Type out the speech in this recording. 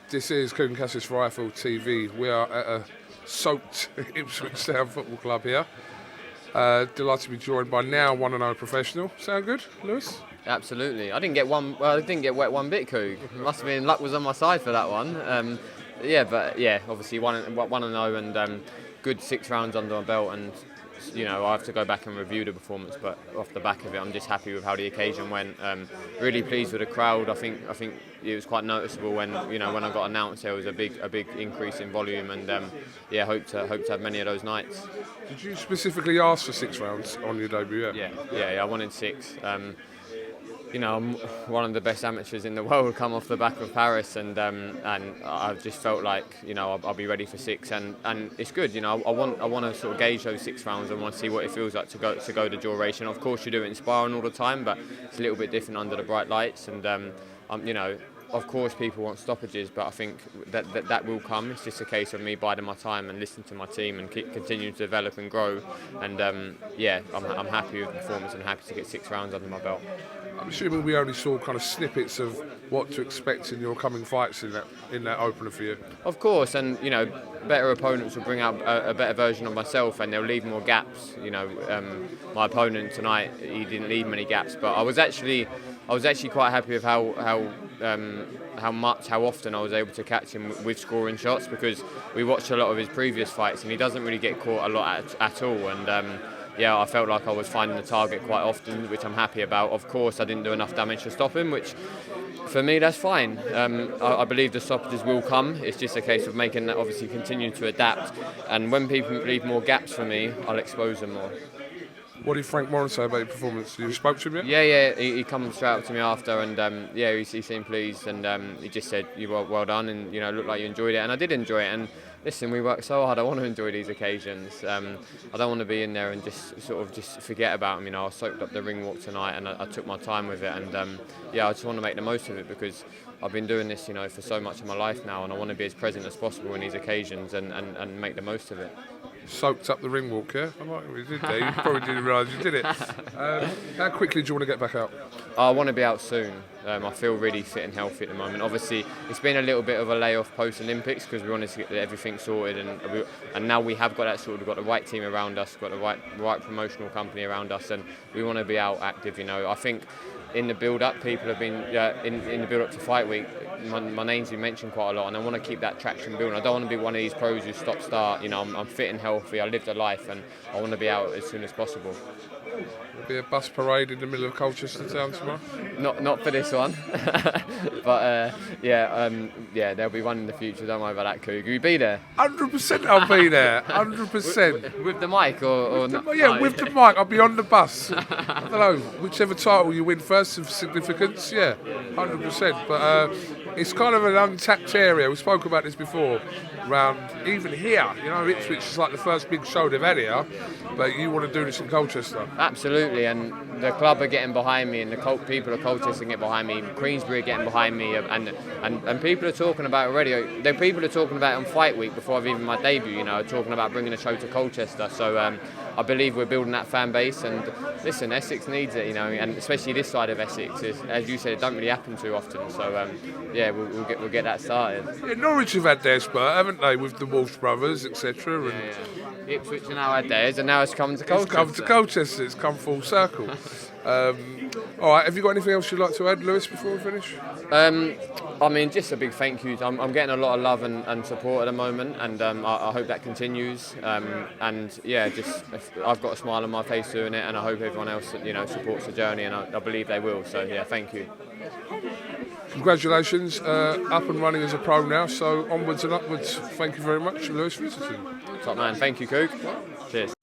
This is KUGAN CASSIUS for IFLTV. We are at a soaked IPSWICH Town Football Club here. Delighted to be joined by now 1-0 professional. Sound good, Lewis? Absolutely. I didn't get wet one bit, Coog. Must have been luck was on my side for that one. Obviously 1-0 and good 6 rounds under my belt, and I have to go back and review the performance, but off the back of it, I'm just happy with how the occasion went. Really pleased with the crowd. I think it was quite noticeable when when I got announced there was a big increase in volume, and hope to have many of those nights. Did you specifically ask for 6 rounds on your debut? Yeah, I wanted 6. I'm one of the best amateurs in the world, come off the back of Paris, and I've just felt like I'll be ready for 6, and it's good. I want to sort of gauge those 6 rounds. I want to see what it feels like to go the duration. Of course, you do it in sparring all the time, but it's a little bit different under the bright lights, and of course, people want stoppages, but I think that will come. It's just a case of me biding my time and listening to my team and continue to develop and grow. And I'm happy with the performance and happy to get 6 rounds under my belt. I'm assuming we only saw kind of snippets of what to expect in your coming fights in that opener for you. Of course, and better opponents will bring out a better version of myself, and they'll leave more gaps. My opponent tonight, he didn't leave many gaps, but I was actually quite happy with how often I was able to catch him with scoring shots, because we watched a lot of his previous fights and he doesn't really get caught a lot at all. And I felt like I was finding the target quite often, which I'm happy about. Of course, I didn't do enough damage to stop him, which for me that's fine. I believe the stoppages will come. It's just a case of making that, obviously continue to adapt. And when people leave more gaps for me, I'll expose them more. What did Frank Warren say about your performance? You spoke to him yet? Yeah. He come straight up to me after, and he seemed pleased, and he just said, "You were well done, and looked like you enjoyed it." And I did enjoy it. And listen, we work so hard. I want to enjoy these occasions. I don't want to be in there and just forget about them. I soaked up the ring walk tonight, and I took my time with it. And I just want to make the most of it, because I've been doing this, for so much of my life now, and I want to be as present as possible in these occasions and make the most of it. Soaked up the ring walk, yeah? I like what you did there. You probably didn't realise you did it. How quickly do you want to get back out? I want to be out soon. I feel really fit and healthy at the moment. Obviously, it's been a little bit of a layoff post-Olympics, because we wanted to get everything sorted, and now we have got that sorted. We've got the right team around us, got the right promotional company around us, and we want to be out active. I think in the build-up, people have been in the build-up to fight week. My name's been mentioned quite a lot, and I want to keep that traction building. I don't want to be one of these pros who stop-start. I'm fit and healthy. I lived a life, and I want to be out as soon as possible. There'll be a bus parade in the middle of Colchester town tomorrow. Not for this one, but there'll be one in the future. Don't worry about that, Coog. Will you be there? 100% I'll be there. 100%. With the mic or not? Yeah, with the mic. I'll be on the bus. I don't know, whichever title you win first of significance. Yeah, 100%. But it's kind of an untapped area. We spoke about this before. Around even here, Ipswich is like the first big show they've had here, but you want to do this in Colchester. Absolutely, and the club are getting behind me, and the people of Colchester are getting behind me. Queensbury are getting behind me, and people are talking about it already. The people are talking about it on fight week before I've even my debut. Talking about bringing a show to Colchester. So I believe we're building that fan base, and listen, Essex needs it, and especially this side of Essex. As you said, it don't really happen too often. So we'll get that started. Yeah, Norwich have had their spurt, haven't they, with the Walsh brothers, etc. Yeah. Ipswich have now had theirs, and now it's come to Colchester. It's come to Colchester. It's come full circle. All right, have you got anything else you'd like to add, Lewis, before we finish? Just a big thank you. I'm getting a lot of love and support at the moment, and I hope that continues. I've got a smile on my face doing it, and I hope everyone else supports the journey, and I believe they will. So thank you. Congratulations, up and running as a pro now. So onwards and upwards. Thank you very much, Lewis Richardon. Top man, thank you, Coog. Cheers.